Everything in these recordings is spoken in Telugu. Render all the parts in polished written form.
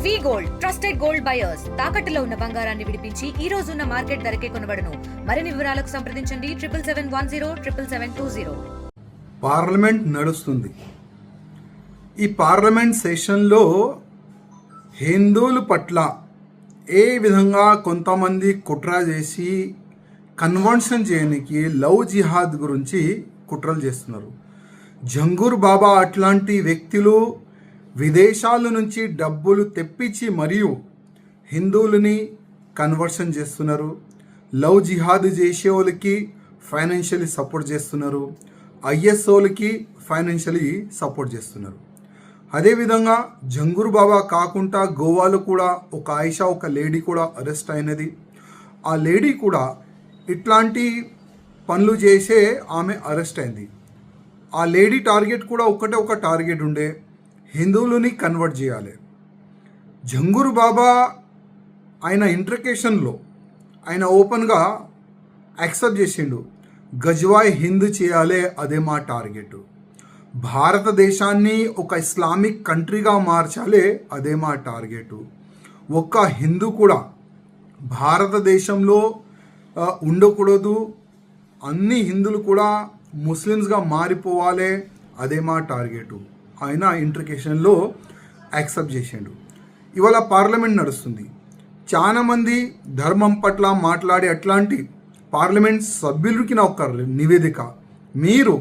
వి గోల్డ్ ట్రస్టెడ్ గోల్డ్ బయర్స్ తాకట్టులో ఉన్న బంగారాన్ని విడిపించి ఈ రోజు ఉన్న మార్కెట్ ధరకే కొనబడును. మరిన్ని వివరాలకు సంప్రదించండి 7710 పార్లమెంట్ నడుస్తుంది. ఈ పార్లమెంట్ సెషన్లో హిందువుల పట్ల ఏ విధంగా కొంతమంది కుట్ర చేసి కన్వర్షన్ చేయడానికి లవ్ జిహాద్ గురించి కుట్రలు చేస్తున్నారు. జంగూర్ బాబా అట్లాంటి వ్యక్తులు విదేశాల నుంచి డబ్బులు తెప్పించి మరియు హిందువులని కన్వర్షన్ చేస్తున్నారు. లవ్ జిహాద్ చేసే వాళ్ళకి ఫైనాన్షియలీ సపోర్ట్ చేస్తున్నారు. ఐఎస్ఓలకి ఫైనాన్షియలీ సపోర్ట్ చేస్తున్నారు. అదేవిధంగా జంగూర్ బాబా కాకుండా గోవాలో కూడా ఒక ఆయిషా ఒక లేడీ కూడా అరెస్ట్ అయినది. ఆ లేడీ కూడా ఇట్లాంటి పనులు చేసే ఆమె అరెస్ట్ అయింది. ఆ లేడీ టార్గెట్ కూడా ఒక టార్గెట్ ఉండే, హిందువులని కన్వర్ట్ చేయాలి. జంగూర్ బాబా ఆయన ఇంట్రకేషన్లో ఆయన ఓపెన్గా యాక్సెప్ట్ చేసిండు, గజ్వాయ్ హింద్ చేయాలి, అదే మా టార్గెట్. భారతదేశాన్ని ఒక ఇస్లామిక్ కంట్రీగా మార్చాలి, అదే మా టార్గెట్. ఒక్క హిందూ కూడా భారతదేశంలో ఉండకూడదు, అన్ని హిందువులు కూడా ముస్లిమ్స్గా మారిపోవాలి, అదే మా టార్గెట్. ఆయన ఇంట్రికేషన్లో యాక్సెప్ట్ చేసిండు. ఇవాళ పార్లమెంట్ నడుస్తుంది. చాలామంది ధర్మం పట్ల మాట్లాడే అట్లాంటి పార్లమెంట్ సభ్యులకి నా ఒక నివేదిక, మీరు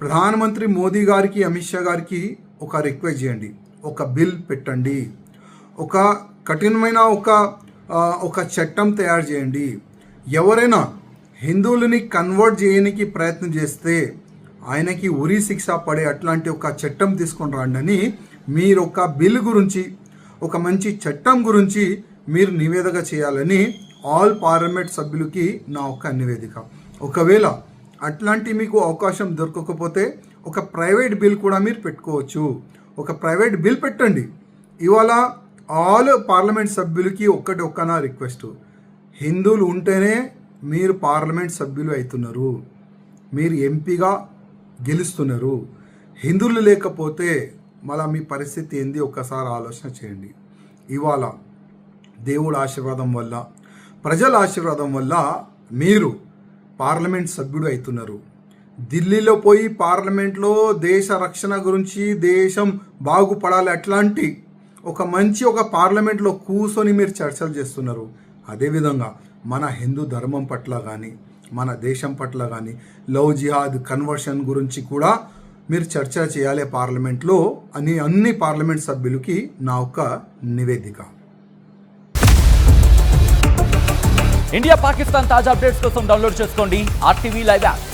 ప్రధానమంత్రి మోదీ గారికి అమిత్ షా గారికి ఒక రిక్వెస్ట్ చేయండి, ఒక బిల్ పెట్టండి, ఒక కఠినమైన ఒక చట్టం తయారు చేయండి. ఎవరైనా హిందువులని కన్వర్ట్ చేయడానికి ప్రయత్నం చేస్తే ఆయనకి ఉరి శిక్ష పడే అట్లాంటి ఒక చట్టం తీసుకొని రండి అని మీరు ఒక బిల్ గురించి ఒక మంచి చట్టం గురించి మీరు నివేదిక చేయాలని ఆల్ పార్లమెంట్ సభ్యులకి నా ఒక నివేదిక. ఒకవేళ అట్లాంటి మీకు అవకాశం దొరకకపోతే ఒక ప్రైవేట్ బిల్ కూడా మీరు పెట్టుకోవచ్చు. ఒక ప్రైవేట్ బిల్ పెట్టండి. ఇవాళ ఆల్ పార్లమెంట్ సభ్యులకి ఒక్క నా రిక్వెస్ట్, హిందువులు ఉంటేనే మీరు పార్లమెంట్ సభ్యులు అవుతున్నారు, మీరు ఎంపీగా గెలుస్తున్నారు. హిందువులు లేకపోతే మళ్ళీ మీ పరిస్థితి ఏంది ఒక్కసారి ఆలోచన చేయండి. ఇవాళ దేవుడు ఆశీర్వాదం వల్ల, ప్రజల ఆశీర్వాదం వల్ల మీరు పార్లమెంట్ సభ్యుడు అవుతున్నారు. ఢిల్లీలో పోయి పార్లమెంట్లో దేశ రక్షణ గురించి, దేశం బాగుపడాలి అట్లాంటి ఒక మంచి ఒక పార్లమెంట్లో కూర్చొని మీరు చర్చలు చేస్తున్నారు. అదేవిధంగా మన హిందూ ధర్మం పట్ల కానీ, మన దేశం పట్ల కానీ, లవ్ జిహాద్ కన్వర్షన్ గురించి కూడా మీరు చర్చ చేయాలి పార్లమెంట్లో అని అన్ని పార్లమెంట్ సభ్యులకి నా ఒక నివేదిక. ఇండియా పాకిస్తాన్ తాజా అప్డేట్స్ కోసం డౌన్లోడ్ చేసుకోండి RTV లైవ్ యాప్.